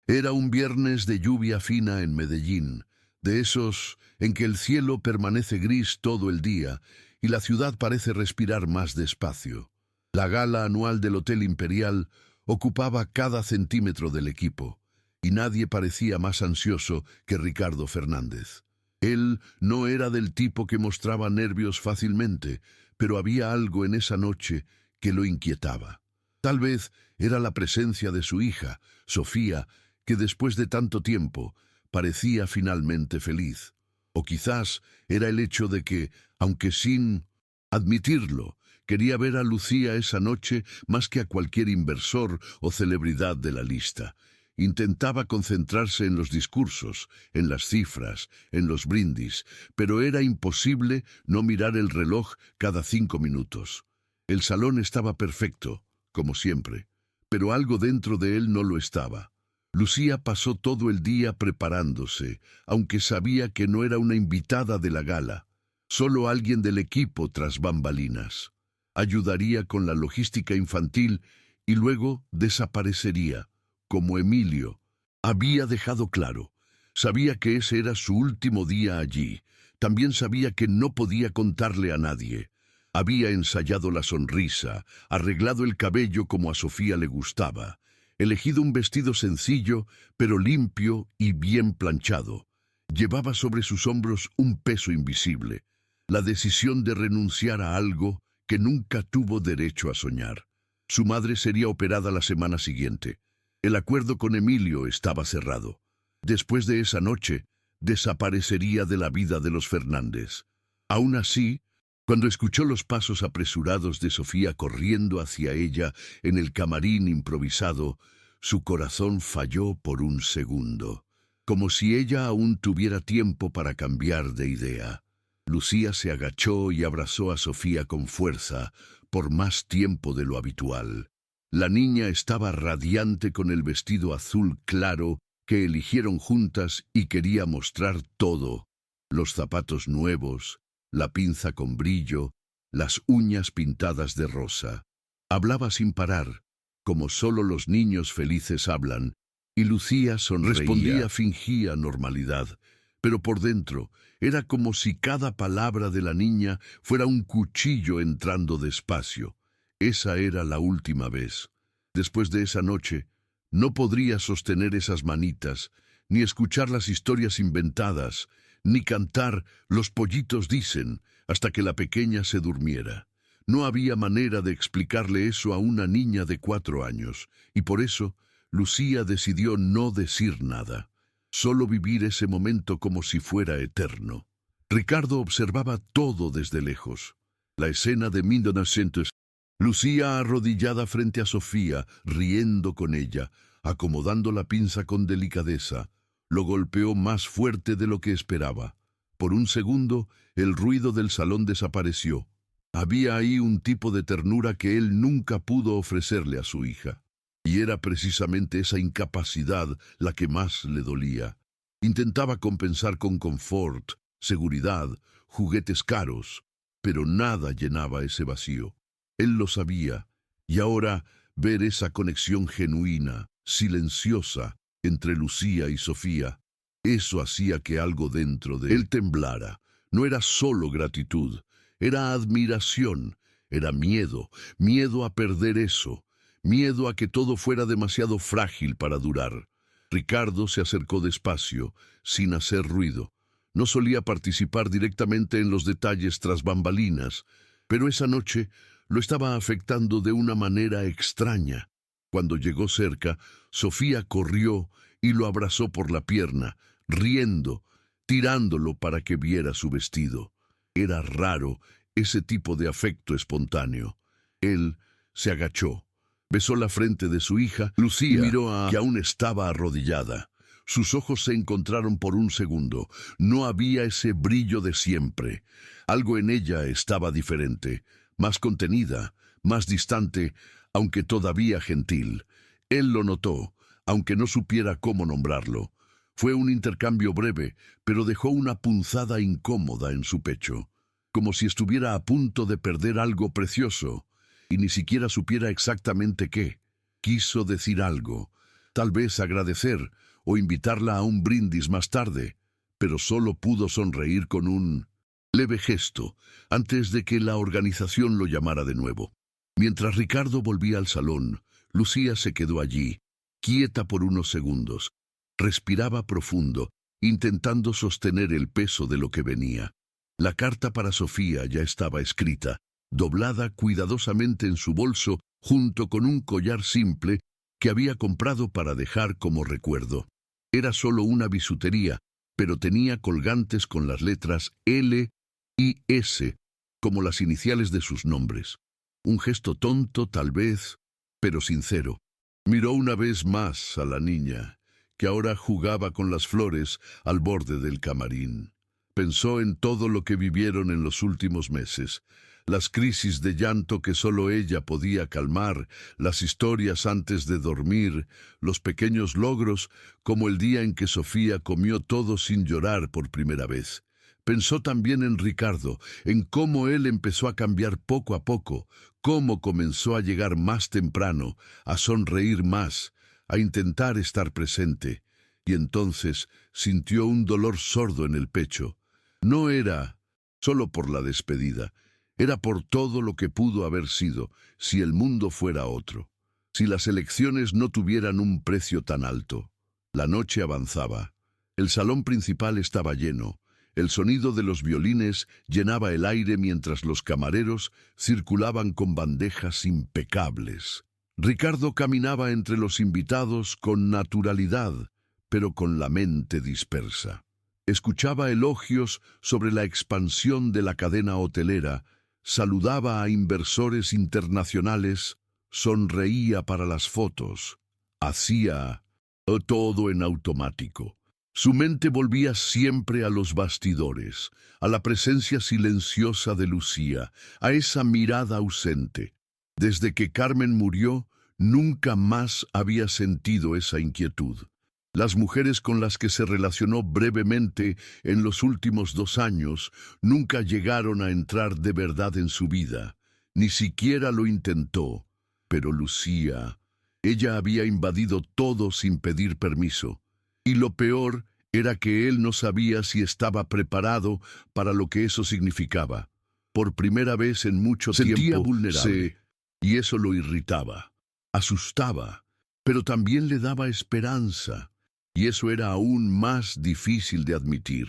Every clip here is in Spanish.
Era un viernes de lluvia fina en Medellín, de esos en que el cielo permanece gris todo el día y la ciudad parece respirar más despacio. La gala anual del Hotel Imperial ocupaba cada centímetro del equipo, y nadie parecía más ansioso que Ricardo Fernández. Él no era del tipo que mostraba nervios fácilmente, pero había algo en esa noche que lo inquietaba. Tal vez era la presencia de su hija, Sofía, que después de tanto tiempo parecía finalmente feliz. O quizás era el hecho de que, aunque sin admitirlo, quería ver a Lucía esa noche más que a cualquier inversor o celebridad de la lista. Intentaba concentrarse en los discursos, en las cifras, en los brindis, pero era imposible no mirar el reloj cada 5 minutos. El salón estaba perfecto, como siempre, pero algo dentro de él no lo estaba. Lucía pasó todo el día preparándose, aunque sabía que no era una invitada de la gala, solo alguien del equipo tras bambalinas. Ayudaría con la logística infantil y luego desaparecería, como Emilio había dejado claro. Sabía que ese era su último día allí. También sabía que no podía contarle a nadie. Había ensayado la sonrisa, arreglado el cabello como a Sofía le gustaba, elegido un vestido sencillo, pero limpio y bien planchado. Llevaba sobre sus hombros un peso invisible, la decisión de renunciar a algo que nunca tuvo derecho a soñar. Su madre sería operada la semana siguiente. El acuerdo con Emilio estaba cerrado. Después de esa noche, desaparecería de la vida de los Fernández. Aún así, cuando escuchó los pasos apresurados de Sofía corriendo hacia ella en el camarín improvisado, su corazón falló por un segundo, como si ella aún tuviera tiempo para cambiar de idea. Lucía se agachó y abrazó a Sofía con fuerza, por más tiempo de lo habitual. La niña estaba radiante con el vestido azul claro que eligieron juntas y quería mostrar todo: los zapatos nuevos, la pinza con brillo, las uñas pintadas de rosa. Hablaba sin parar, como solo los niños felices hablan, y Lucía respondía, fingía normalidad, pero por dentro era como si cada palabra de la niña fuera un cuchillo entrando despacio. Esa era la última vez. Después de esa noche, no podría sostener esas manitas, ni escuchar las historias inventadas, ni cantar «Los pollitos dicen» hasta que la pequeña se durmiera. No había manera de explicarle eso a una niña de 4 años, y por eso Lucía decidió no decir nada, solo vivir ese momento como si fuera eterno. Ricardo observaba todo desde lejos. La escena de 1900. Lucía arrodillada frente a Sofía, riendo con ella, acomodando la pinza con delicadeza, lo golpeó más fuerte de lo que esperaba. Por un segundo, el ruido del salón desapareció. Había ahí un tipo de ternura que él nunca pudo ofrecerle a su hija. Y era precisamente esa incapacidad la que más le dolía. Intentaba compensar con confort, seguridad, juguetes caros, pero nada llenaba ese vacío. Él lo sabía, y ahora ver esa conexión genuina, silenciosa, entre Lucía y Sofía, eso hacía que algo dentro de él temblara. No era solo gratitud, era admiración, era miedo, miedo a perder eso, miedo a que todo fuera demasiado frágil para durar. Ricardo se acercó despacio, sin hacer ruido. No solía participar directamente en los detalles tras bambalinas, pero esa noche lo estaba afectando de una manera extraña. Cuando llegó cerca, Sofía corrió y lo abrazó por la pierna, riendo, tirándolo para que viera su vestido. Era raro ese tipo de afecto espontáneo. Él se agachó, besó la frente de su hija, Lucía, y miró a que aún estaba arrodillada. Sus ojos se encontraron por un segundo. No había ese brillo de siempre. Algo en ella estaba diferente, más contenida, más distante, aunque todavía gentil. Él lo notó, aunque no supiera cómo nombrarlo. Fue un intercambio breve, pero dejó una punzada incómoda en su pecho, como si estuviera a punto de perder algo precioso, y ni siquiera supiera exactamente qué. Quiso decir algo, tal vez agradecer o invitarla a un brindis más tarde, pero solo pudo sonreír con un leve gesto antes de que la organización lo llamara de nuevo. Mientras Ricardo volvía al salón, Lucía se quedó allí, quieta por unos segundos. Respiraba profundo, intentando sostener el peso de lo que venía. La carta para Sofía ya estaba escrita, doblada cuidadosamente en su bolso junto con un collar simple que había comprado para dejar como recuerdo. Era solo una bisutería, pero tenía colgantes con las letras L y S, como las iniciales de sus nombres. Un gesto tonto, tal vez, pero sincero. Miró una vez más a la niña, que ahora jugaba con las flores al borde del camarín. Pensó en todo lo que vivieron en los últimos meses, las crisis de llanto que solo ella podía calmar, las historias antes de dormir, los pequeños logros, como el día en que Sofía comió todo sin llorar por primera vez. Pensó también en Ricardo, en cómo él empezó a cambiar poco a poco, cómo comenzó a llegar más temprano, a sonreír más, a intentar estar presente, y entonces sintió un dolor sordo en el pecho. No era solo por la despedida, era por todo lo que pudo haber sido si el mundo fuera otro, si las elecciones no tuvieran un precio tan alto. La noche avanzaba. El salón principal estaba lleno. El sonido de los violines llenaba el aire mientras los camareros circulaban con bandejas impecables. Ricardo caminaba entre los invitados con naturalidad, pero con la mente dispersa. Escuchaba elogios sobre la expansión de la cadena hotelera, saludaba a inversores internacionales, sonreía para las fotos. Hacía todo en automático. Su mente volvía siempre a los bastidores, a la presencia silenciosa de Lucía, a esa mirada ausente. Desde que Carmen murió, nunca más había sentido esa inquietud. Las mujeres con las que se relacionó brevemente en los últimos 2 años nunca llegaron a entrar de verdad en su vida, ni siquiera lo intentó. Pero Lucía, ella había invadido todo sin pedir permiso. Y lo peor era que él no sabía si estaba preparado para lo que eso significaba. Por primera vez en mucho tiempo Sentía vulnerable. y eso lo irritaba, asustaba, pero también le daba esperanza. Y eso era aún más difícil de admitir.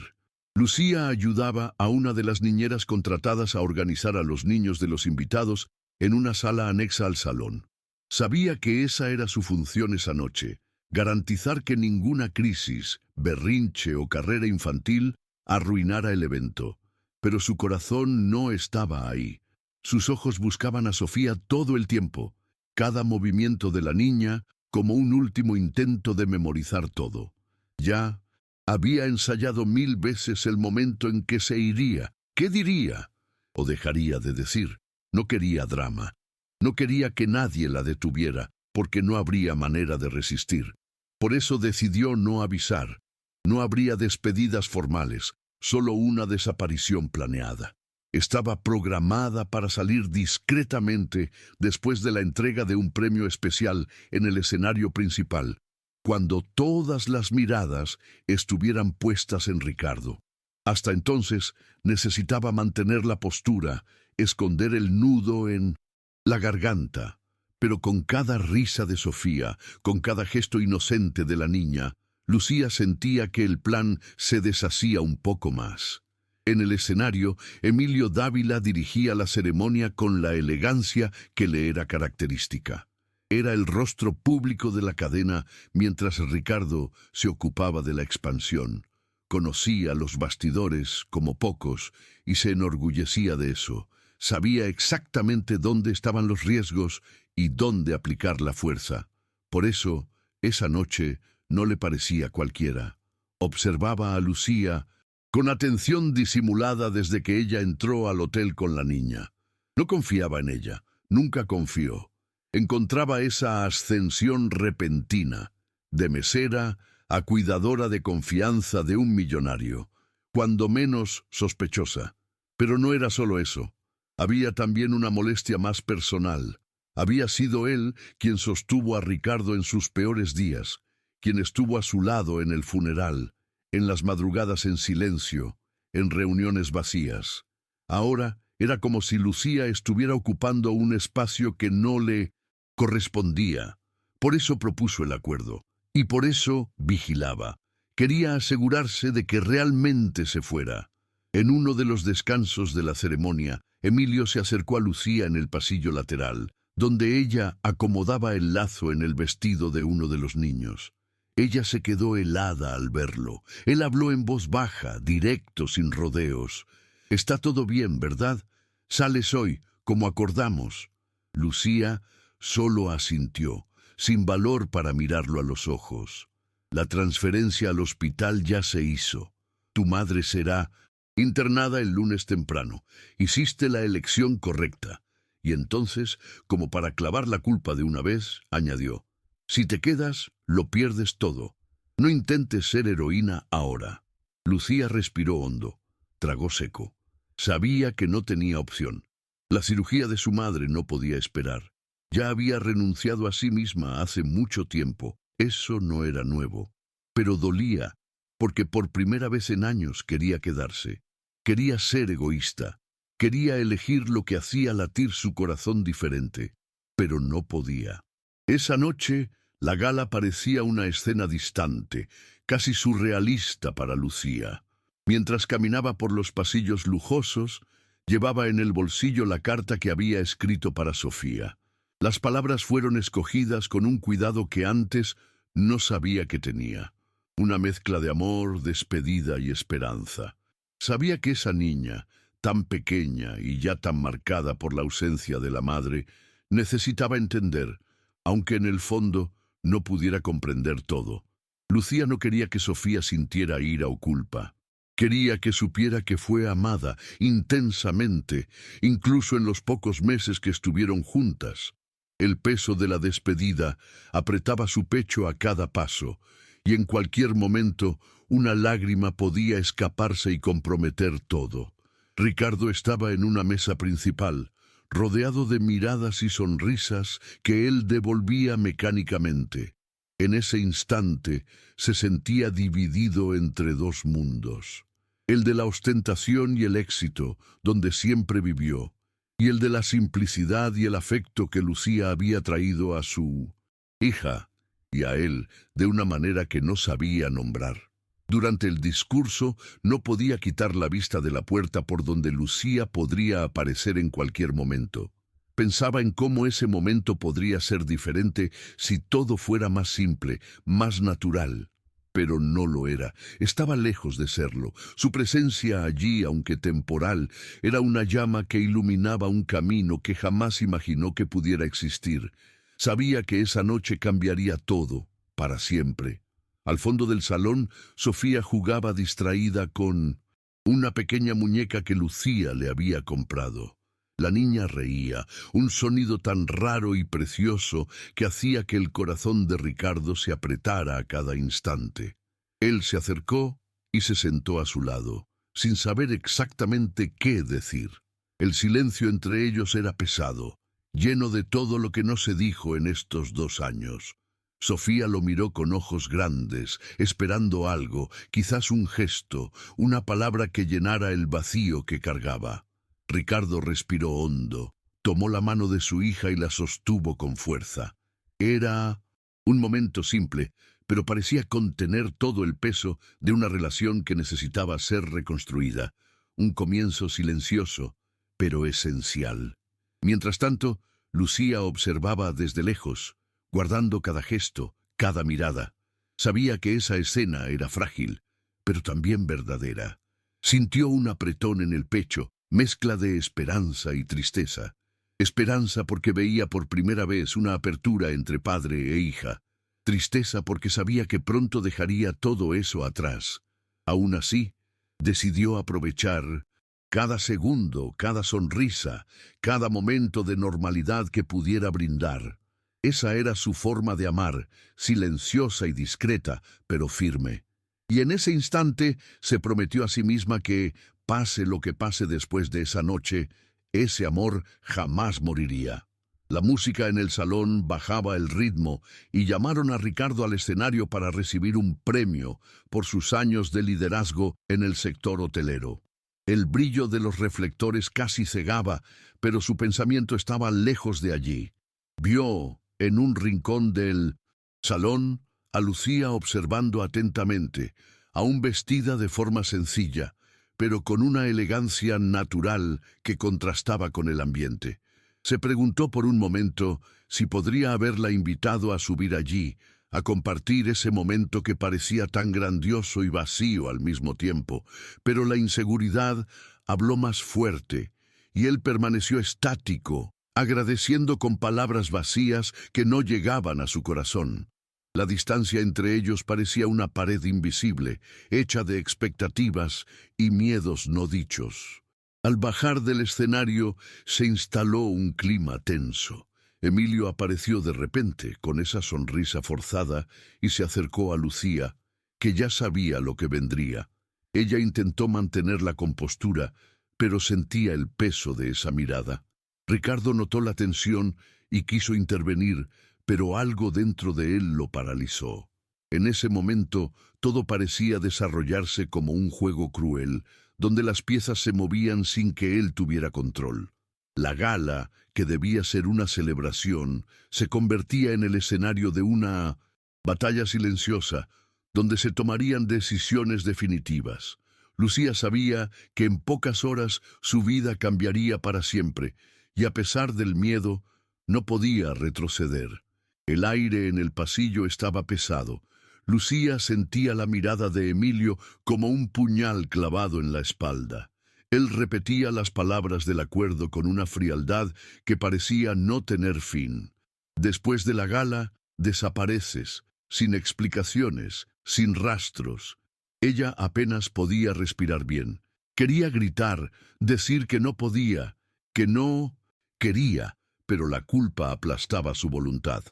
Lucía ayudaba a una de las niñeras contratadas a organizar a los niños de los invitados en una sala anexa al salón. Sabía que esa era su función esa noche, garantizar que ninguna crisis, berrinche o carrera infantil arruinara el evento. Pero su corazón no estaba ahí. Sus ojos buscaban a Sofía todo el tiempo, cada movimiento de la niña como un último intento de memorizar todo. Ya había ensayado 1000 veces el momento en que se iría. ¿Qué diría? O dejaría de decir. No quería drama. No quería que nadie la detuviera, porque no habría manera de resistir. Por eso decidió no avisar. No habría despedidas formales, solo una desaparición planeada. Estaba programada para salir discretamente después de la entrega de un premio especial en el escenario principal, cuando todas las miradas estuvieran puestas en Ricardo. Hasta entonces necesitaba mantener la postura, esconder el nudo en la garganta, pero con cada risa de Sofía, con cada gesto inocente de la niña, Lucía sentía que el plan se deshacía un poco más. En el escenario, Emilio Dávila dirigía la ceremonia con la elegancia que le era característica. Era el rostro público de la cadena mientras Ricardo se ocupaba de la expansión. Conocía los bastidores como pocos y se enorgullecía de eso. Sabía exactamente dónde estaban los riesgos y dónde aplicar la fuerza. Por eso, esa noche no le parecía cualquiera. Observaba a Lucía con atención disimulada desde que ella entró al hotel con la niña. No confiaba en ella, nunca confió. Encontraba esa ascensión repentina, de mesera a cuidadora de confianza de un millonario, cuando menos sospechosa. Pero no era solo eso. Había también una molestia más personal. Había sido él quien sostuvo a Ricardo en sus peores días, quien estuvo a su lado en el funeral, en las madrugadas en silencio, en reuniones vacías. Ahora era como si Lucía estuviera ocupando un espacio que no le correspondía. Por eso propuso el acuerdo, y por eso vigilaba. Quería asegurarse de que realmente se fuera. En uno de los descansos de la ceremonia, Emilio se acercó a Lucía en el pasillo lateral, donde ella acomodaba el lazo en el vestido de uno de los niños. Ella se quedó helada al verlo. Él habló en voz baja, directo, sin rodeos. «Está todo bien, ¿verdad? Sales hoy, como acordamos». Lucía solo asintió, sin valor para mirarlo a los ojos. «La transferencia al hospital ya se hizo. Tu madre será internada el lunes temprano. Hiciste la elección correcta». Y entonces, como para clavar la culpa de una vez, añadió: «Si te quedas, lo pierdes todo. No intentes ser heroína ahora». Lucía respiró hondo, tragó seco. Sabía que no tenía opción. La cirugía de su madre no podía esperar. Ya había renunciado a sí misma hace mucho tiempo. Eso no era nuevo. Pero dolía, porque por primera vez en años quería quedarse. Quería ser egoísta. Quería elegir lo que hacía latir su corazón diferente, pero no podía. Esa noche, la gala parecía una escena distante, casi surrealista para Lucía. Mientras caminaba por los pasillos lujosos, llevaba en el bolsillo la carta que había escrito para Sofía. Las palabras fueron escogidas con un cuidado que antes no sabía que tenía. Una mezcla de amor, despedida y esperanza. Sabía que esa niña, tan pequeña y ya tan marcada por la ausencia de la madre, necesitaba entender, aunque en el fondo no pudiera comprender todo. Lucía no quería que Sofía sintiera ira o culpa. Quería que supiera que fue amada intensamente, incluso en los pocos meses que estuvieron juntas. El peso de la despedida apretaba su pecho a cada paso, y en cualquier momento una lágrima podía escaparse y comprometer todo. Ricardo estaba en una mesa principal, rodeado de miradas y sonrisas que él devolvía mecánicamente. En ese instante se sentía dividido entre dos mundos: el de la ostentación y el éxito, donde siempre vivió, y el de la simplicidad y el afecto que Lucía había traído a su hija y a él de una manera que no sabía nombrar. Durante el discurso no podía quitar la vista de la puerta por donde Lucía podría aparecer en cualquier momento. Pensaba en cómo ese momento podría ser diferente si todo fuera más simple, más natural. Pero no lo era. Estaba lejos de serlo. Su presencia allí, aunque temporal, era una llama que iluminaba un camino que jamás imaginó que pudiera existir. Sabía que esa noche cambiaría todo, para siempre. Al fondo del salón, Sofía jugaba distraída con una pequeña muñeca que Lucía le había comprado. La niña reía, un sonido tan raro y precioso que hacía que el corazón de Ricardo se apretara a cada instante. Él se acercó y se sentó a su lado, sin saber exactamente qué decir. El silencio entre ellos era pesado, lleno de todo lo que no se dijo en estos 2 años. Sofía lo miró con ojos grandes, esperando algo, quizás un gesto, una palabra que llenara el vacío que cargaba. Ricardo respiró hondo, tomó la mano de su hija y la sostuvo con fuerza. Era un momento simple, pero parecía contener todo el peso de una relación que necesitaba ser reconstruida. Un comienzo silencioso, pero esencial. Mientras tanto, Lucía observaba desde lejos, guardando cada gesto, cada mirada. Sabía que esa escena era frágil, pero también verdadera. Sintió un apretón en el pecho, mezcla de esperanza y tristeza. Esperanza porque veía por primera vez una apertura entre padre e hija. Tristeza porque sabía que pronto dejaría todo eso atrás. Aún así, decidió aprovechar cada segundo, cada sonrisa, cada momento de normalidad que pudiera brindar. Esa era su forma de amar, silenciosa y discreta, pero firme. Y en ese instante se prometió a sí misma que, pase lo que pase después de esa noche, ese amor jamás moriría. La música en el salón bajaba el ritmo y llamaron a Ricardo al escenario para recibir un premio por sus años de liderazgo en el sector hotelero. El brillo de los reflectores casi cegaba, pero su pensamiento estaba lejos de allí. Vio, en un rincón del salón, a Lucía observando atentamente, aún vestida de forma sencilla, pero con una elegancia natural que contrastaba con el ambiente. Se preguntó por un momento si podría haberla invitado a subir allí, a compartir ese momento que parecía tan grandioso y vacío al mismo tiempo, pero la inseguridad habló más fuerte, y él permaneció estático, agradeciendo con palabras vacías que no llegaban a su corazón. La distancia entre ellos parecía una pared invisible, hecha de expectativas y miedos no dichos. Al bajar del escenario se instaló un clima tenso. Emilio apareció de repente, con esa sonrisa forzada, y se acercó a Lucía, que ya sabía lo que vendría. Ella intentó mantener la compostura, pero sentía el peso de esa mirada. Ricardo notó la tensión y quiso intervenir, pero algo dentro de él lo paralizó. En ese momento, todo parecía desarrollarse como un juego cruel, donde las piezas se movían sin que él tuviera control. La gala, que debía ser una celebración, se convertía en el escenario de una batalla silenciosa, donde se tomarían decisiones definitivas. Lucía sabía que en pocas horas su vida cambiaría para siempre, y a pesar del miedo, no podía retroceder. El aire en el pasillo estaba pesado. Lucía sentía la mirada de Emilio como un puñal clavado en la espalda. Él repetía las palabras del acuerdo con una frialdad que parecía no tener fin. Después de la gala, desapareces, sin explicaciones, sin rastros. Ella apenas podía respirar bien. Quería gritar, decir que no podía, que no quería, pero la culpa aplastaba su voluntad.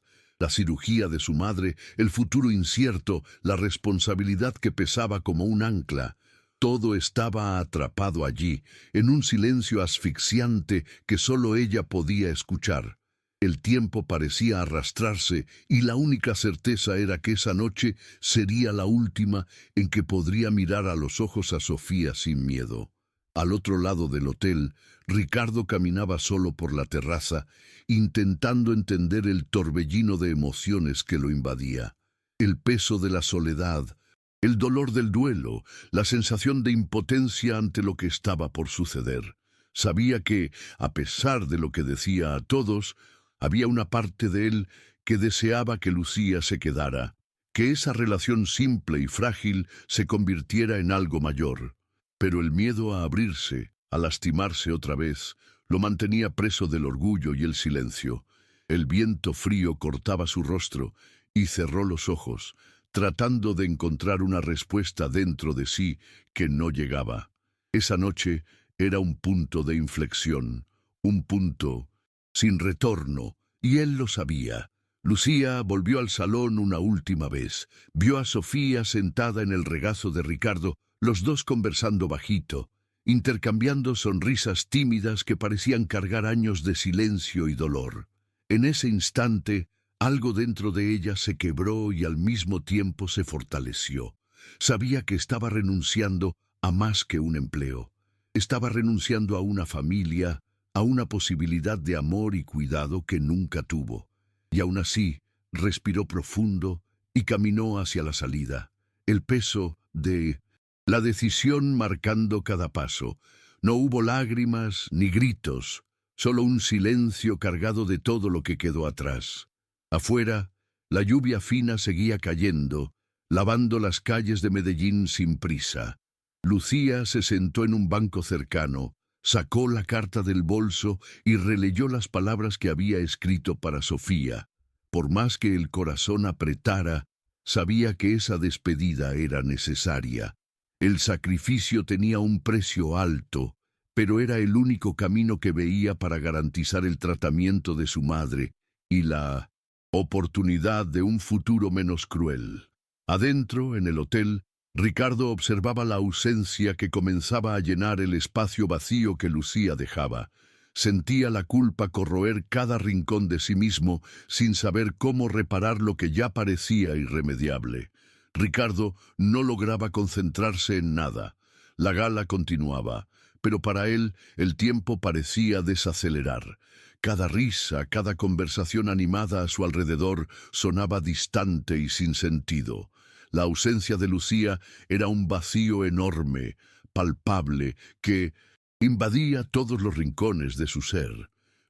La cirugía de su madre, el futuro incierto, la responsabilidad que pesaba como un ancla. Todo estaba atrapado allí, en un silencio asfixiante que solo ella podía escuchar. El tiempo parecía arrastrarse y la única certeza era que esa noche sería la última en que podría mirar a los ojos a Sofía sin miedo. Al otro lado del hotel, Ricardo caminaba solo por la terraza, intentando entender el torbellino de emociones que lo invadía. El peso de la soledad, el dolor del duelo, la sensación de impotencia ante lo que estaba por suceder. Sabía que, a pesar de lo que decía a todos, había una parte de él que deseaba que Lucía se quedara, que esa relación simple y frágil se convirtiera en algo mayor. Pero el miedo a abrirse, a lastimarse otra vez, lo mantenía preso del orgullo y el silencio. El viento frío cortaba su rostro y cerró los ojos, tratando de encontrar una respuesta dentro de sí que no llegaba. Esa noche era un punto de inflexión, un punto sin retorno, y él lo sabía. Lucía volvió al salón una última vez. Vio a Sofía sentada en el regazo de Ricardo, los dos conversando bajito, intercambiando sonrisas tímidas que parecían cargar años de silencio y dolor. En ese instante, algo dentro de ella se quebró y al mismo tiempo se fortaleció. Sabía que estaba renunciando a más que un empleo. Estaba renunciando a una familia, a una posibilidad de amor y cuidado que nunca tuvo. Y aún así, respiró profundo y caminó hacia la salida. El peso de la decisión marcando cada paso. No hubo lágrimas ni gritos, solo un silencio cargado de todo lo que quedó atrás. Afuera, la lluvia fina seguía cayendo, lavando las calles de Medellín sin prisa. Lucía se sentó en un banco cercano, sacó la carta del bolso y releyó las palabras que había escrito para Sofía. Por más que el corazón apretara, sabía que esa despedida era necesaria. El sacrificio tenía un precio alto, pero era el único camino que veía para garantizar el tratamiento de su madre y la oportunidad de un futuro menos cruel. Adentro, en el hotel, Ricardo observaba la ausencia que comenzaba a llenar el espacio vacío que Lucía dejaba. Sentía la culpa corroer cada rincón de sí mismo sin saber cómo reparar lo que ya parecía irremediable. Ricardo no lograba concentrarse en nada. La gala continuaba, pero para él el tiempo parecía desacelerar. Cada risa, cada conversación animada a su alrededor sonaba distante y sin sentido. La ausencia de Lucía era un vacío enorme, palpable, que invadía todos los rincones de su ser.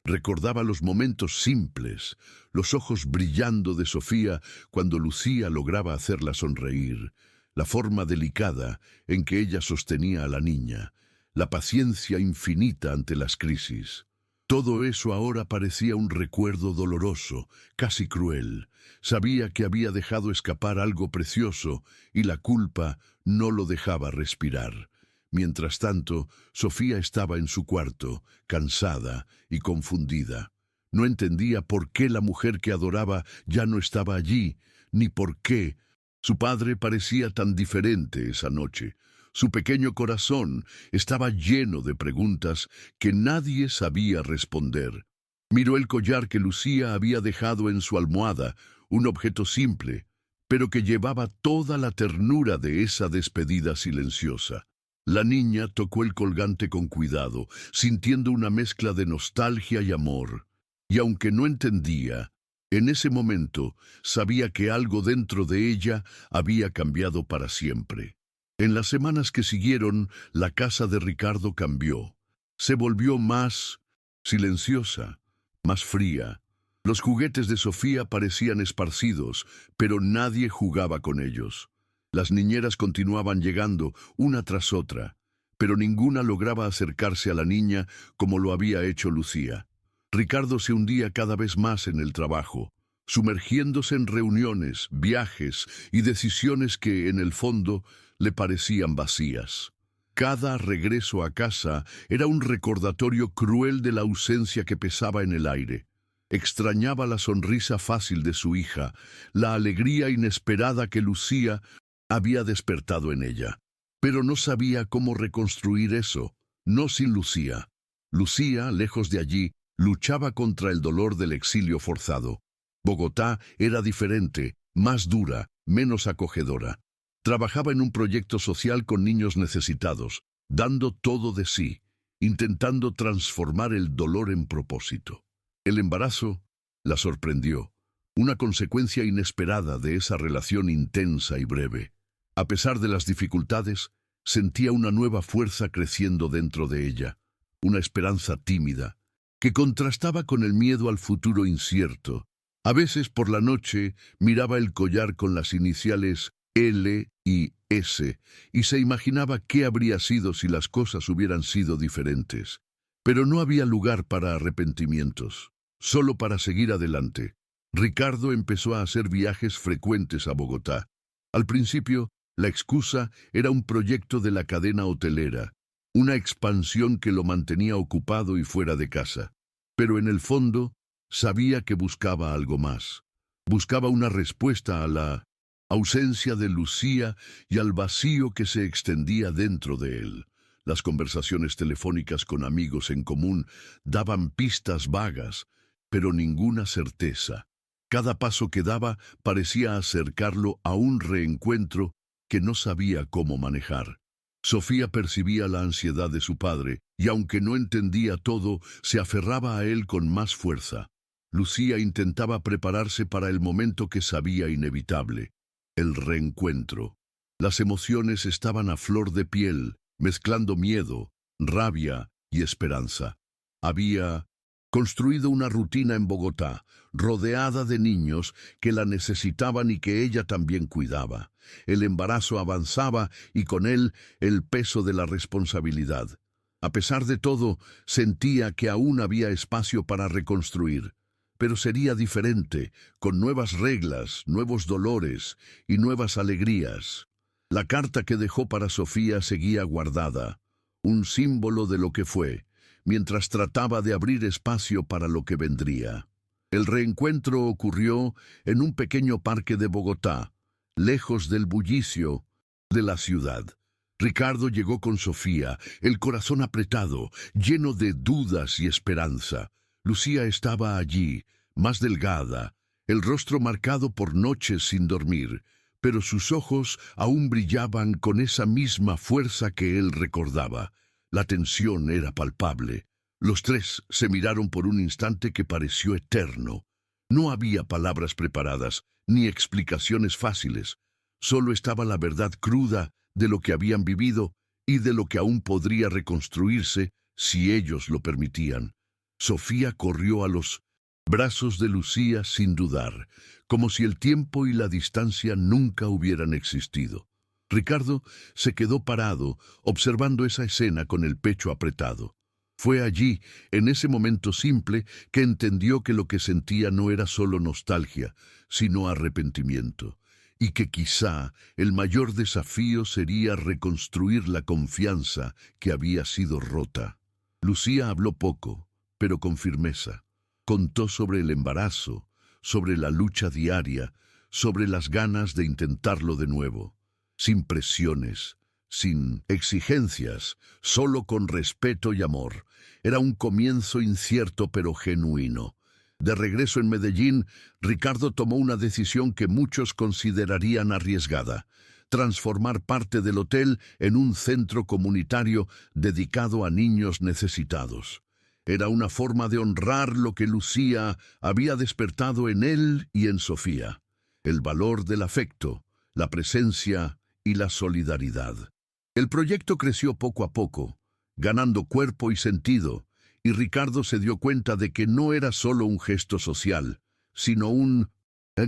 Recordaba los momentos simples, los ojos brillando de Sofía cuando Lucía lograba hacerla sonreír, la forma delicada en que ella sostenía a la niña, la paciencia infinita ante las crisis. Todo eso ahora parecía un recuerdo doloroso, casi cruel. Sabía que había dejado escapar algo precioso y la culpa no lo dejaba respirar. Mientras tanto, Sofía estaba en su cuarto, cansada y confundida. No entendía por qué la mujer que adoraba ya no estaba allí, ni por qué su padre parecía tan diferente esa noche. Su pequeño corazón estaba lleno de preguntas que nadie sabía responder. Miró el collar que Lucía había dejado en su almohada, un objeto simple, pero que llevaba toda la ternura de esa despedida silenciosa. La niña tocó el colgante con cuidado, sintiendo una mezcla de nostalgia y amor. Y aunque no entendía, en ese momento sabía que algo dentro de ella había cambiado para siempre. En las semanas que siguieron, la casa de Ricardo cambió. Se volvió más silenciosa, más fría. Los juguetes de Sofía parecían esparcidos, pero nadie jugaba con ellos. Las niñeras continuaban llegando, una tras otra, pero ninguna lograba acercarse a la niña como lo había hecho Lucía. Ricardo se hundía cada vez más en el trabajo, sumergiéndose en reuniones, viajes y decisiones que, en el fondo, le parecían vacías. Cada regreso a casa era un recordatorio cruel de la ausencia que pesaba en el aire. Extrañaba la sonrisa fácil de su hija, la alegría inesperada que Lucía había despertado en ella. Pero no sabía cómo reconstruir eso, no sin Lucía. Lucía, lejos de allí, luchaba contra el dolor del exilio forzado. Bogotá era diferente, más dura, menos acogedora. Trabajaba en un proyecto social con niños necesitados, dando todo de sí, intentando transformar el dolor en propósito. El embarazo la sorprendió, una consecuencia inesperada de esa relación intensa y breve. A pesar de las dificultades, sentía una nueva fuerza creciendo dentro de ella, una esperanza tímida, que contrastaba con el miedo al futuro incierto. A veces por la noche miraba el collar con las iniciales L y S y se imaginaba qué habría sido si las cosas hubieran sido diferentes. Pero no había lugar para arrepentimientos, solo para seguir adelante. Ricardo empezó a hacer viajes frecuentes a Bogotá. Al principio, la excusa era un proyecto de la cadena hotelera, una expansión que lo mantenía ocupado y fuera de casa. Pero en el fondo, sabía que buscaba algo más. Buscaba una respuesta a la ausencia de Lucía y al vacío que se extendía dentro de él. Las conversaciones telefónicas con amigos en común daban pistas vagas, pero ninguna certeza. Cada paso que daba parecía acercarlo a un reencuentro que no sabía cómo manejar. Sofía percibía la ansiedad de su padre, y aunque no entendía todo, se aferraba a él con más fuerza. Lucía intentaba prepararse para el momento que sabía inevitable, el reencuentro. Las emociones estaban a flor de piel, mezclando miedo, rabia y esperanza. Había construido una rutina en Bogotá, rodeada de niños que la necesitaban y que ella también cuidaba. El embarazo avanzaba y con él el peso de la responsabilidad. A pesar de todo, sentía que aún había espacio para reconstruir. Pero sería diferente, con nuevas reglas, nuevos dolores y nuevas alegrías. La carta que dejó para Sofía seguía guardada, un símbolo de lo que fue, mientras trataba de abrir espacio para lo que vendría. El reencuentro ocurrió en un pequeño parque de Bogotá, lejos del bullicio de la ciudad. Ricardo llegó con Sofía, el corazón apretado, lleno de dudas y esperanza. Lucía estaba allí, más delgada, el rostro marcado por noches sin dormir, pero sus ojos aún brillaban con esa misma fuerza que él recordaba. La tensión era palpable. Los tres se miraron por un instante que pareció eterno. No había palabras preparadas, ni explicaciones fáciles. Solo estaba la verdad cruda de lo que habían vivido y de lo que aún podría reconstruirse si ellos lo permitían. Sofía corrió a los brazos de Lucía sin dudar, como si el tiempo y la distancia nunca hubieran existido. Ricardo se quedó parado, observando esa escena con el pecho apretado. Fue allí, en ese momento simple, que entendió que lo que sentía no era solo nostalgia, sino arrepentimiento, y que quizá el mayor desafío sería reconstruir la confianza que había sido rota. Lucía habló poco, pero con firmeza. Contó sobre el embarazo, sobre la lucha diaria, sobre las ganas de intentarlo de nuevo, sin presiones, sin exigencias, solo con respeto y amor. Era un comienzo incierto pero genuino. De regreso en Medellín, Ricardo tomó una decisión que muchos considerarían arriesgada: transformar parte del hotel en un centro comunitario dedicado a niños necesitados. Era una forma de honrar lo que Lucía había despertado en él y en Sofía: el valor del afecto, la presencia y la solidaridad. El proyecto creció poco a poco, ganando cuerpo y sentido, y Ricardo se dio cuenta de que no era solo un gesto social, sino un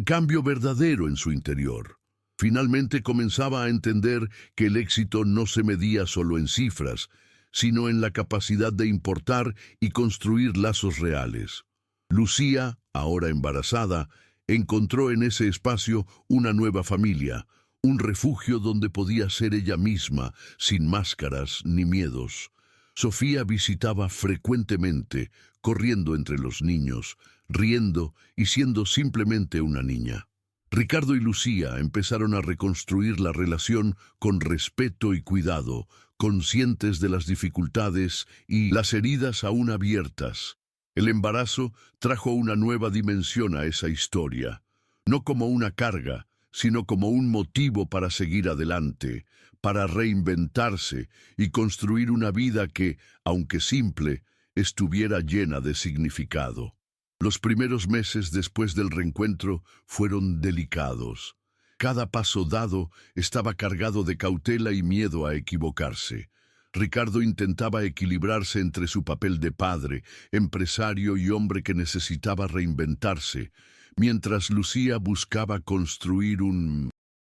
cambio verdadero en su interior. Finalmente comenzaba a entender que el éxito no se medía solo en cifras, sino en la capacidad de importar y construir lazos reales. Lucía, ahora embarazada, encontró en ese espacio una nueva familia, un refugio donde podía ser ella misma, sin máscaras ni miedos. Sofía visitaba frecuentemente, corriendo entre los niños, riendo y siendo simplemente una niña. Ricardo y Lucía empezaron a reconstruir la relación con respeto y cuidado, conscientes de las dificultades y las heridas aún abiertas. El embarazo trajo una nueva dimensión a esa historia, no como una carga, sino como un motivo para seguir adelante, para reinventarse y construir una vida que, aunque simple, estuviera llena de significado. Los primeros meses después del reencuentro fueron delicados. Cada paso dado estaba cargado de cautela y miedo a equivocarse. Ricardo intentaba equilibrarse entre su papel de padre, empresario y hombre que necesitaba reinventarse, mientras Lucía buscaba construir un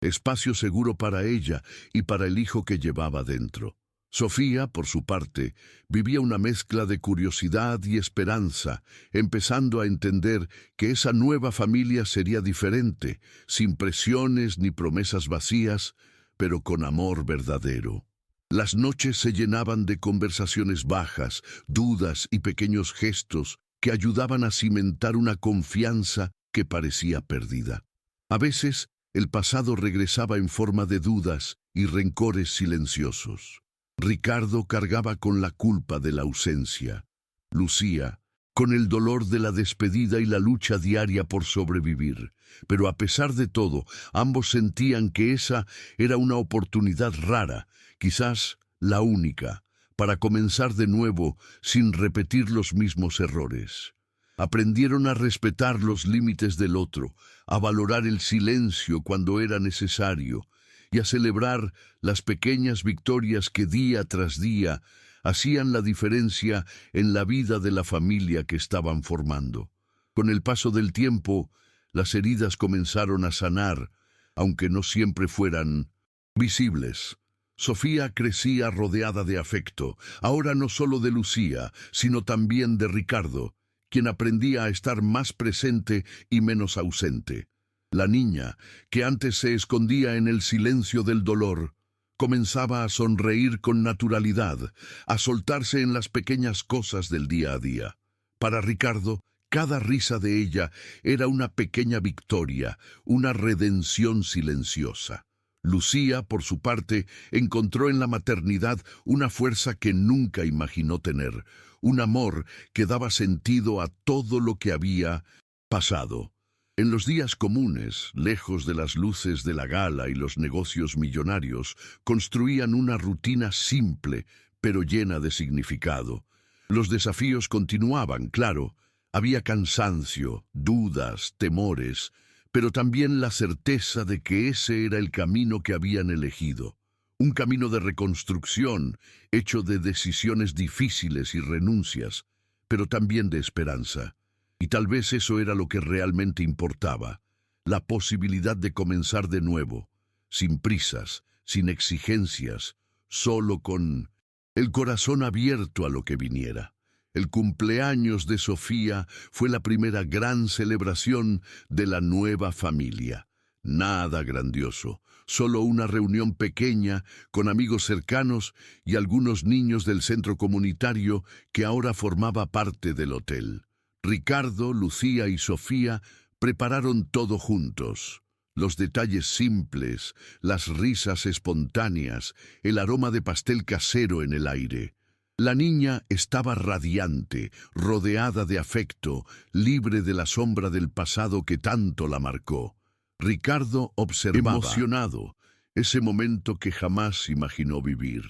espacio seguro para ella y para el hijo que llevaba dentro. Sofía, por su parte, vivía una mezcla de curiosidad y esperanza, empezando a entender que esa nueva familia sería diferente, sin presiones ni promesas vacías, pero con amor verdadero. Las noches se llenaban de conversaciones bajas, dudas y pequeños gestos que ayudaban a cimentar una confianza que parecía perdida. A veces, el pasado regresaba en forma de dudas y rencores silenciosos. Ricardo cargaba con la culpa de la ausencia. Lucía, con el dolor de la despedida y la lucha diaria por sobrevivir. Pero a pesar de todo, ambos sentían que esa era una oportunidad rara, quizás la única, para comenzar de nuevo sin repetir los mismos errores. Aprendieron a respetar los límites del otro, a valorar el silencio cuando era necesario y a celebrar las pequeñas victorias que día tras día hacían la diferencia en la vida de la familia que estaban formando. Con el paso del tiempo, las heridas comenzaron a sanar, aunque no siempre fueran visibles. Sofía crecía rodeada de afecto, ahora no solo de Lucía, sino también de Ricardo, quien aprendía a estar más presente y menos ausente. La niña, que antes se escondía en el silencio del dolor, comenzaba a sonreír con naturalidad, a soltarse en las pequeñas cosas del día a día. Para Ricardo, cada risa de ella era una pequeña victoria, una redención silenciosa. Lucía, por su parte, encontró en la maternidad una fuerza que nunca imaginó tener, un amor que daba sentido a todo lo que había pasado. En los días comunes, lejos de las luces de la gala y los negocios millonarios, construían una rutina simple, pero llena de significado. Los desafíos continuaban, claro. Había cansancio, dudas, temores, pero también la certeza de que ese era el camino que habían elegido. Un camino de reconstrucción, hecho de decisiones difíciles y renuncias, pero también de esperanza. Y tal vez eso era lo que realmente importaba, la posibilidad de comenzar de nuevo, sin prisas, sin exigencias, solo con el corazón abierto a lo que viniera. El cumpleaños de Sofía fue la primera gran celebración de la nueva familia. Nada grandioso, solo una reunión pequeña con amigos cercanos y algunos niños del centro comunitario que ahora formaba parte del hotel. Ricardo, Lucía y Sofía prepararon todo juntos. Los detalles simples, las risas espontáneas, el aroma de pastel casero en el aire. La niña estaba radiante, rodeada de afecto, libre de la sombra del pasado que tanto la marcó. Ricardo observaba, emocionado, ese momento que jamás imaginó vivir.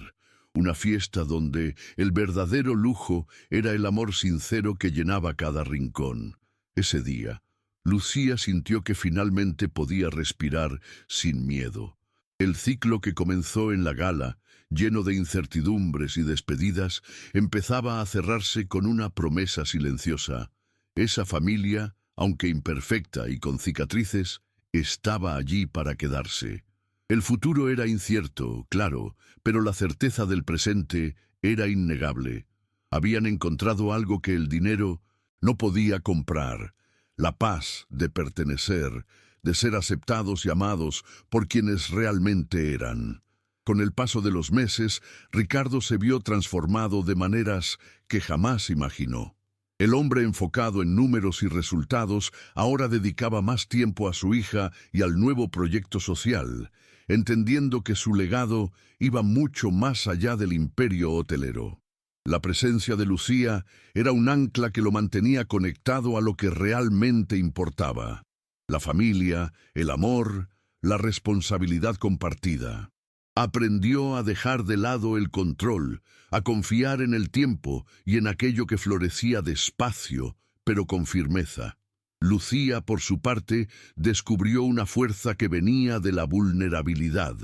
Una fiesta donde el verdadero lujo era el amor sincero que llenaba cada rincón. Ese día, Lucía sintió que finalmente podía respirar sin miedo. El ciclo que comenzó en la gala, lleno de incertidumbres y despedidas, empezaba a cerrarse con una promesa silenciosa. Esa familia, aunque imperfecta y con cicatrices, estaba allí para quedarse. El futuro era incierto, claro, pero la certeza del presente era innegable. Habían encontrado algo que el dinero no podía comprar: la paz de pertenecer, de ser aceptados y amados por quienes realmente eran. Con el paso de los meses, Ricardo se vio transformado de maneras que jamás imaginó. El hombre enfocado en números y resultados ahora dedicaba más tiempo a su hija y al nuevo proyecto social, entendiendo que su legado iba mucho más allá del imperio hotelero. La presencia de Lucía era un ancla que lo mantenía conectado a lo que realmente importaba: la familia, el amor, la responsabilidad compartida. Aprendió a dejar de lado el control, a confiar en el tiempo y en aquello que florecía despacio, pero con firmeza. Lucía, por su parte, descubrió una fuerza que venía de la vulnerabilidad.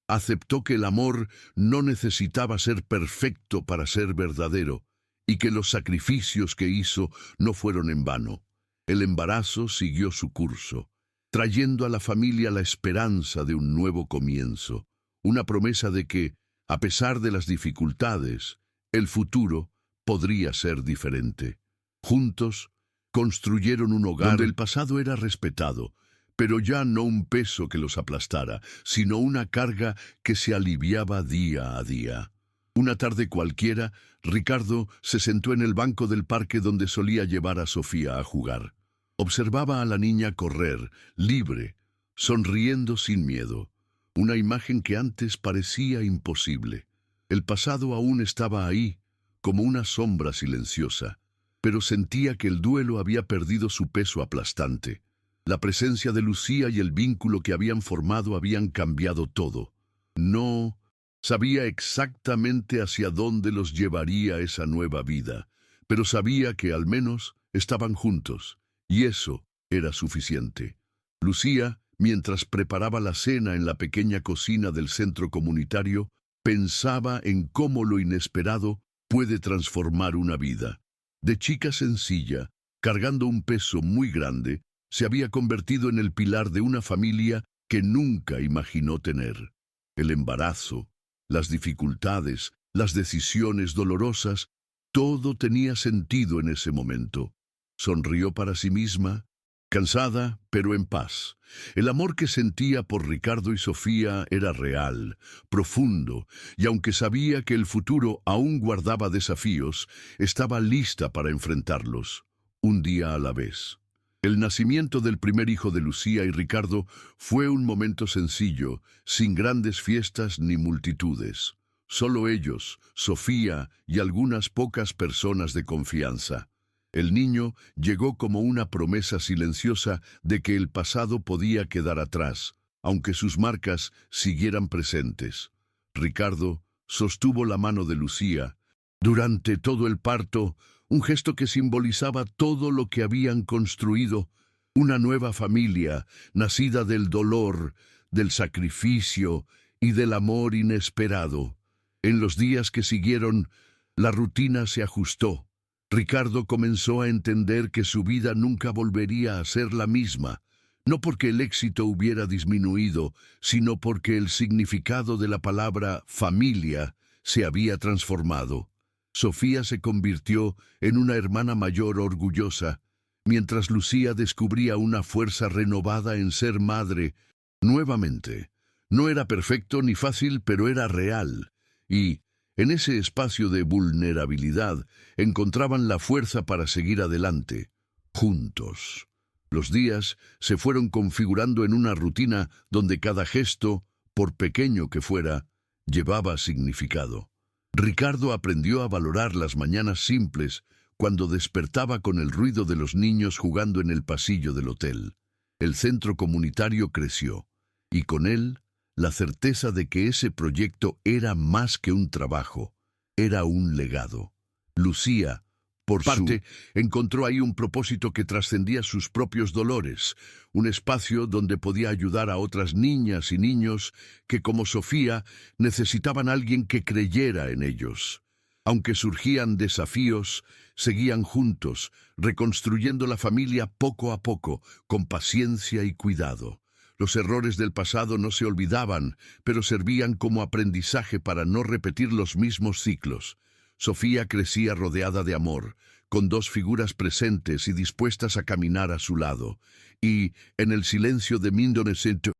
Aceptó que el amor no necesitaba ser perfecto para ser verdadero, y que los sacrificios que hizo no fueron en vano. El embarazo siguió su curso, trayendo a la familia la esperanza de un nuevo comienzo, una promesa de que, a pesar de las dificultades, el futuro podría ser diferente. Juntos, construyeron un hogar donde el pasado era respetado, pero ya no un peso que los aplastara, sino una carga que se aliviaba día a día. Una tarde cualquiera, Ricardo se sentó en el banco del parque donde solía llevar a Sofía a jugar. Observaba a la niña correr, libre, sonriendo sin miedo. Una imagen que antes parecía imposible. El pasado aún estaba ahí, como una sombra silenciosa, pero sentía que el duelo había perdido su peso aplastante. La presencia de Lucía y el vínculo que habían formado habían cambiado todo. No sabía exactamente hacia dónde los llevaría esa nueva vida, pero sabía que al menos estaban juntos, y eso era suficiente. Lucía, mientras preparaba la cena en la pequeña cocina del centro comunitario, pensaba en cómo lo inesperado puede transformar una vida. De chica sencilla, cargando un peso muy grande, se había convertido en el pilar de una familia que nunca imaginó tener. El embarazo, las dificultades, las decisiones dolorosas, todo tenía sentido en ese momento. Sonrió para sí misma, cansada, pero en paz. El amor que sentía por Ricardo y Sofía era real, profundo, y aunque sabía que el futuro aún guardaba desafíos, estaba lista para enfrentarlos, un día a la vez. El nacimiento del primer hijo de Lucía y Ricardo fue un momento sencillo, sin grandes fiestas ni multitudes. Solo ellos, Sofía y algunas pocas personas de confianza. El niño llegó como una promesa silenciosa de que el pasado podía quedar atrás, aunque sus marcas siguieran presentes. Ricardo sostuvo la mano de Lucía durante todo el parto, un gesto que simbolizaba todo lo que habían construido, una nueva familia, nacida del dolor, del sacrificio y del amor inesperado. En los días que siguieron, la rutina se ajustó. Ricardo comenzó a entender que su vida nunca volvería a ser la misma, no porque el éxito hubiera disminuido, sino porque el significado de la palabra familia se había transformado. Sofía se convirtió en una hermana mayor orgullosa, mientras Lucía descubría una fuerza renovada en ser madre nuevamente. No era perfecto ni fácil, pero era real. Y, en ese espacio de vulnerabilidad, encontraban la fuerza para seguir adelante, juntos. Los días se fueron configurando en una rutina donde cada gesto, por pequeño que fuera, llevaba significado. Ricardo aprendió a valorar las mañanas simples cuando despertaba con el ruido de los niños jugando en el pasillo del hotel. El centro comunitario creció, y con él la certeza de que ese proyecto era más que un trabajo, era un legado. Lucía, por parte, encontró ahí un propósito que trascendía sus propios dolores, un espacio donde podía ayudar a otras niñas y niños que, como Sofía, necesitaban a alguien que creyera en ellos. Aunque surgían desafíos, seguían juntos, reconstruyendo la familia poco a poco, con paciencia y cuidado. Los errores del pasado no se olvidaban, pero servían como aprendizaje para no repetir los mismos ciclos. Sofía crecía rodeada de amor, con dos figuras presentes y dispuestas a caminar a su lado. Y, en el silencio de Mindonecento,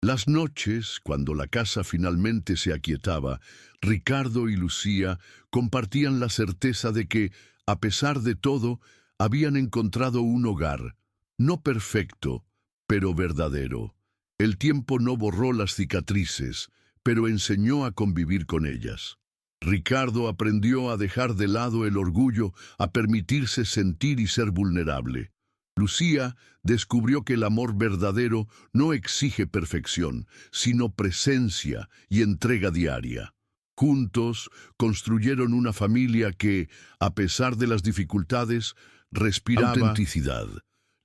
las noches, cuando la casa finalmente se aquietaba, Ricardo y Lucía compartían la certeza de que, a pesar de todo, habían encontrado un hogar, no perfecto, pero verdadero. El tiempo no borró las cicatrices, pero enseñó a convivir con ellas. Ricardo aprendió a dejar de lado el orgullo, a permitirse sentir y ser vulnerable. Lucía descubrió que el amor verdadero no exige perfección, sino presencia y entrega diaria. Juntos construyeron una familia que, a pesar de las dificultades, respiraba autenticidad.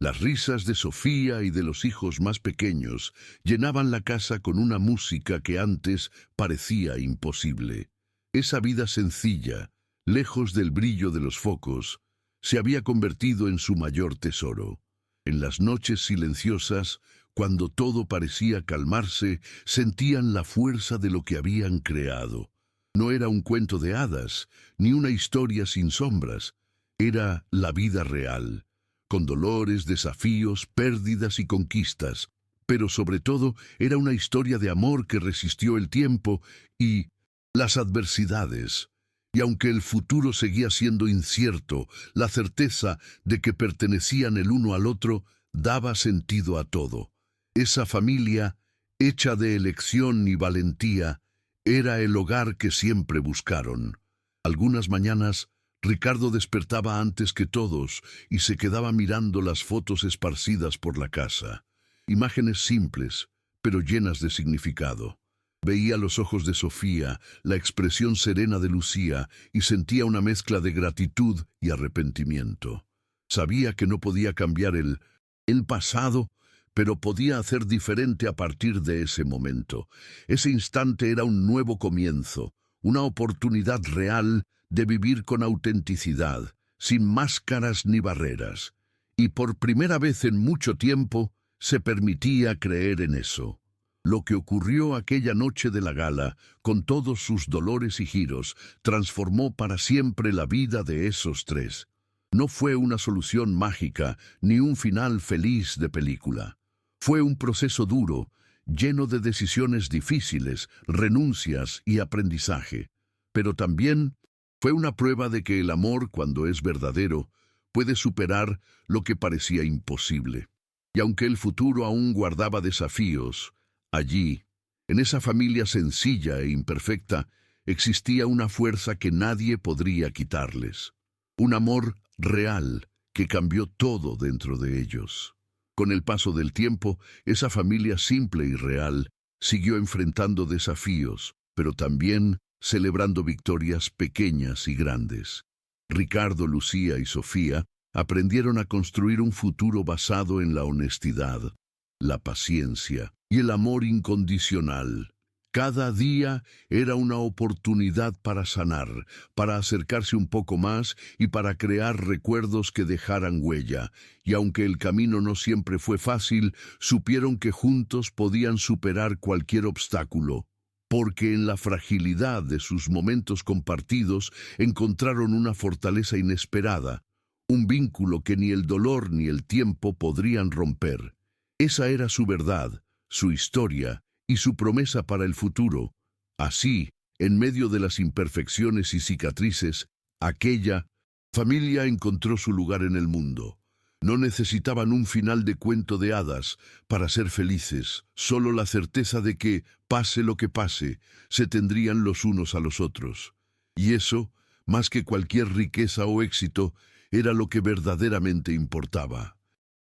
Las risas de Sofía y de los hijos más pequeños llenaban la casa con una música que antes parecía imposible. Esa vida sencilla, lejos del brillo de los focos, se había convertido en su mayor tesoro. En las noches silenciosas, cuando todo parecía calmarse, sentían la fuerza de lo que habían creado. No era un cuento de hadas, ni una historia sin sombras. Era la vida real, con dolores, desafíos, pérdidas y conquistas. Pero sobre todo, era una historia de amor que resistió el tiempo y las adversidades. Y aunque el futuro seguía siendo incierto, la certeza de que pertenecían el uno al otro daba sentido a todo. Esa familia, hecha de elección y valentía, era el hogar que siempre buscaron. Algunas mañanas, Ricardo despertaba antes que todos y se quedaba mirando las fotos esparcidas por la casa. Imágenes simples, pero llenas de significado. Veía los ojos de Sofía, la expresión serena de Lucía, y sentía una mezcla de gratitud y arrepentimiento. Sabía que no podía cambiar el pasado, pero podía hacer diferente a partir de ese momento. Ese instante era un nuevo comienzo, una oportunidad real de vivir con autenticidad, sin máscaras ni barreras. Y por primera vez en mucho tiempo se permitía creer en eso. Lo que ocurrió aquella noche de la gala, con todos sus dolores y giros, transformó para siempre la vida de esos tres. No fue una solución mágica, ni un final feliz de película. Fue un proceso duro, lleno de decisiones difíciles, renuncias y aprendizaje. Pero también fue una prueba de que el amor, cuando es verdadero, puede superar lo que parecía imposible. Y aunque el futuro aún guardaba desafíos, allí, en esa familia sencilla e imperfecta, existía una fuerza que nadie podría quitarles. Un amor real que cambió todo dentro de ellos. Con el paso del tiempo, esa familia simple y real siguió enfrentando desafíos, pero también celebrando victorias pequeñas y grandes. Ricardo, Lucía y Sofía aprendieron a construir un futuro basado en la honestidad, la paciencia y el amor incondicional. Cada día era una oportunidad para sanar, para acercarse un poco más y para crear recuerdos que dejaran huella. Y aunque el camino no siempre fue fácil, supieron que juntos podían superar cualquier obstáculo, porque en la fragilidad de sus momentos compartidos encontraron una fortaleza inesperada, un vínculo que ni el dolor ni el tiempo podrían romper. Esa era su verdad, su historia y su promesa para el futuro. Así, en medio de las imperfecciones y cicatrices, aquella familia encontró su lugar en el mundo. No necesitaban un final de cuento de hadas para ser felices, solo la certeza de que, pase lo que pase, se tendrían los unos a los otros. Y eso, más que cualquier riqueza o éxito, era lo que verdaderamente importaba.